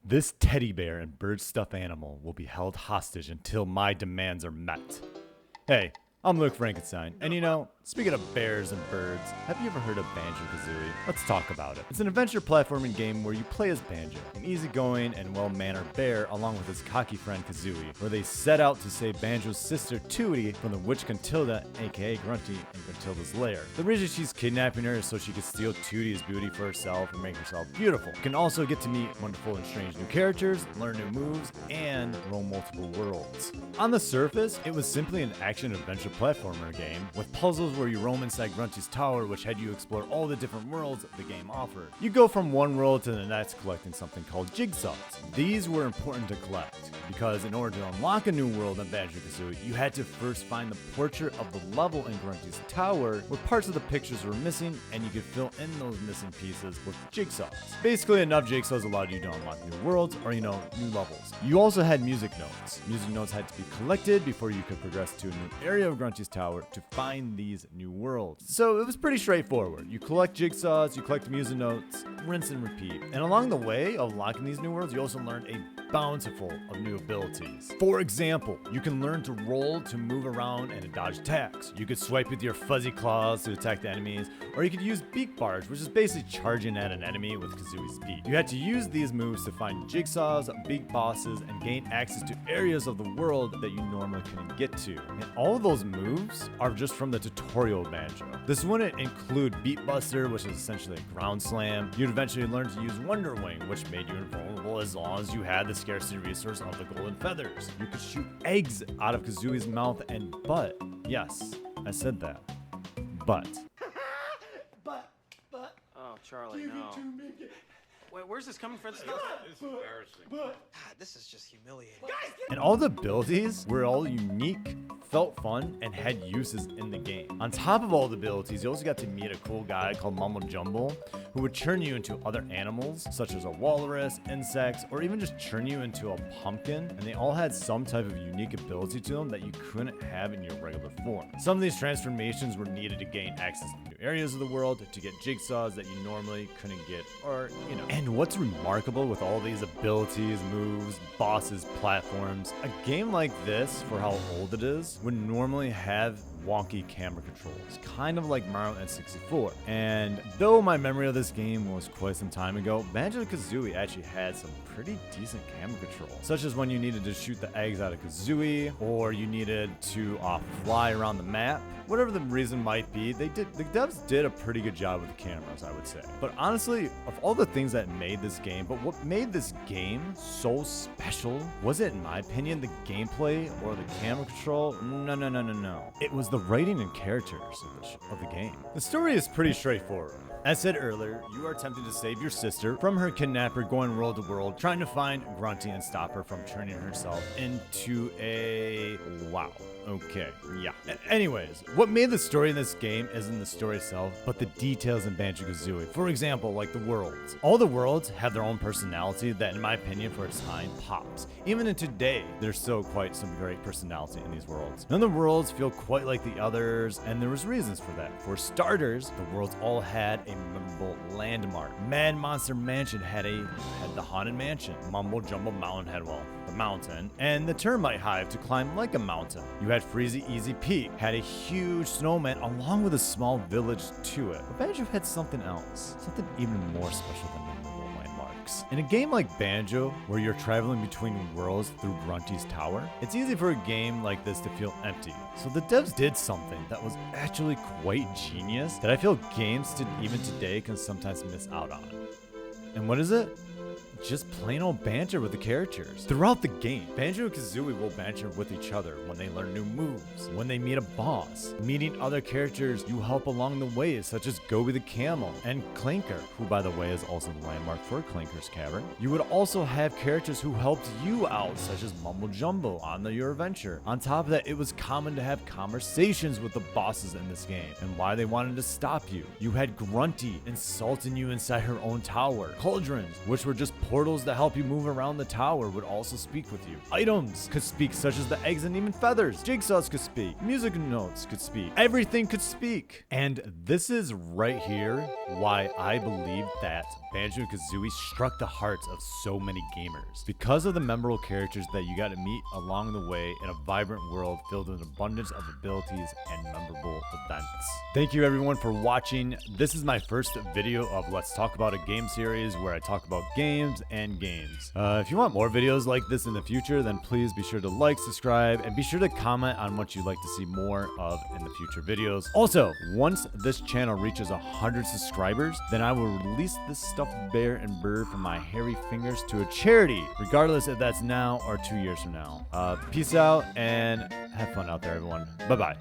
This teddy bear and bird stuffed animal will be held hostage until my demands are met. Hey, I'm Luke Frankenstein, and you know, speaking of bears and birds, have you ever heard of Banjo Kazooie? Let's talk about it. It's an adventure platforming game where you play as Banjo, an easygoing and well-mannered bear along with his cocky friend Kazooie, where they set out to save Banjo's sister Tootie from the witch Gruntilda, aka Grunty, in Gruntilda's lair. The reason she's kidnapping her is so she can steal Tootie's beauty for herself and make herself beautiful. You can also get to meet wonderful and strange new characters, learn new moves, and roam multiple worlds. On the surface, it was simply an action-adventure platformer game with puzzles where you roam inside Grunty's tower, which had you explore all the different worlds the game offered. You go from one world to the next collecting something called jigsaws. These were important to collect because in order to unlock a new world in Banjo Kazooie, you had to first find the portrait of the level in Grunty's tower where parts of the pictures were missing, and you could fill in those missing pieces with jigsaws. Basically, enough jigsaws allowed you to unlock new worlds or, new levels. You also had music notes. Music notes had to be collected before you could progress to a new area of Grunty's tower to find these new worlds. So it was pretty straightforward. You collect jigsaws, you collect music notes, rinse and repeat. And along the way of unlocking these new worlds, you also learned a bountiful of new abilities. For example, you can learn to roll to move around and to dodge attacks. You could swipe with your fuzzy claws to attack the enemies, or you could use beak bars, which is basically charging at an enemy with Kazooie's beak. You had to use these moves to find jigsaws, beak bosses, and gain access to areas of the world that you normally couldn't get to. And all of those moves are just from the tutorial of Banjo. This wouldn't include Beat Buster, which is essentially a ground slam. You'd eventually learn to use Wonder Wing, which made you invulnerable as long as you had the scarcity resource of the golden feathers. You could shoot eggs out of Kazooie's mouth and butt. Yes, I said that. But. Oh, Charlie, no. Wait, where's this coming from? This is embarrassing. God, this is just humiliating. And all the abilities were all unique, felt fun, and had uses in the game. On top of all the abilities, you also got to meet a cool guy called Mumble Jumble, who would turn you into other animals, such as a walrus, insects, or even just turn you into a pumpkin, and they all had some type of unique ability to them that you couldn't have in your regular form. Some of these transformations were needed to gain access to new areas of the world, to get jigsaws that you normally couldn't get, or, And what's remarkable with all these abilities, moves, bosses, platforms, a game like this, for how old it is, would normally have wonky camera controls, kind of like Mario N64. And though my memory of this game was quite some time ago, Banjo Kazooie actually had some pretty decent camera controls, such as when you needed to shoot the eggs out of Kazooie, or you needed to fly around the map. Whatever the reason might be, the devs did a pretty good job with the cameras, I would say. But honestly, of all the things that made this game, but what made this game so special wasn't, in my opinion, the gameplay or the camera control. No. It was the writing and characters of the game. The story is pretty straightforward. As said earlier, you are attempting to save your sister from her kidnapper, going world to world, trying to find Grunty and stop her from turning herself into a... Wow. Okay, yeah. Anyways, what made the story in this game isn't the story itself, but the details in Banjo Kazooie. For example, like the worlds. All the worlds have their own personality that, in my opinion, for its time, pops. Even in today, there's still quite some great personality in these worlds. None of the worlds feel quite like the others, and there was reasons for that. For starters, the worlds all had a memorable landmark. Mad Monster Mansion had the Haunted Mansion. Mumble Jumble Mountain had, the mountain, and the Termite Hive to climb like a mountain. You had Freezy Easy Peak, had a huge snowman along with a small village to it. But Banjo had something else, something even more special than memorable landmarks. In a game like Banjo, where you're traveling between worlds through Grunty's tower, it's easy for a game like this to feel empty. So the devs did something that was actually quite genius that I feel games even today can sometimes miss out on. And what is it? Just plain old banter with the characters. Throughout the game, Banjo and Kazooie will banter with each other when they learn new moves, when they meet a boss, meeting other characters you help along the way, such as Gobi the Camel and Clinker, who by the way is also the landmark for Clinker's Cavern. You would also have characters who helped you out, such as Mumble Jumbo on your adventure. On top of that, it was common to have conversations with the bosses in this game and why they wanted to stop you. You had Grunty insulting you inside her own tower. Cauldrons, which were just portals that help you move around the tower, would also speak with you. Items could speak, such as the eggs and even feathers. Jigsaws could speak. Music notes could speak. Everything could speak. And this is right here why I believe that Banjo Kazooie struck the hearts of so many gamers because of the memorable characters that you got to meet along the way in a vibrant world filled with an abundance of abilities and memorable events. Thank you everyone for watching. This is my first video of Let's Talk About a Game series where I talk about games and games. If you want more videos like this in the future, then please be sure to like, subscribe, and be sure to comment on what you'd like to see more of in the future videos. Also, once this channel reaches 100 subscribers, then I will release this stuffed bear and bird from my hairy fingers to a charity, regardless if that's now or 2 years from now. Peace out and have fun out there, everyone. Bye-bye.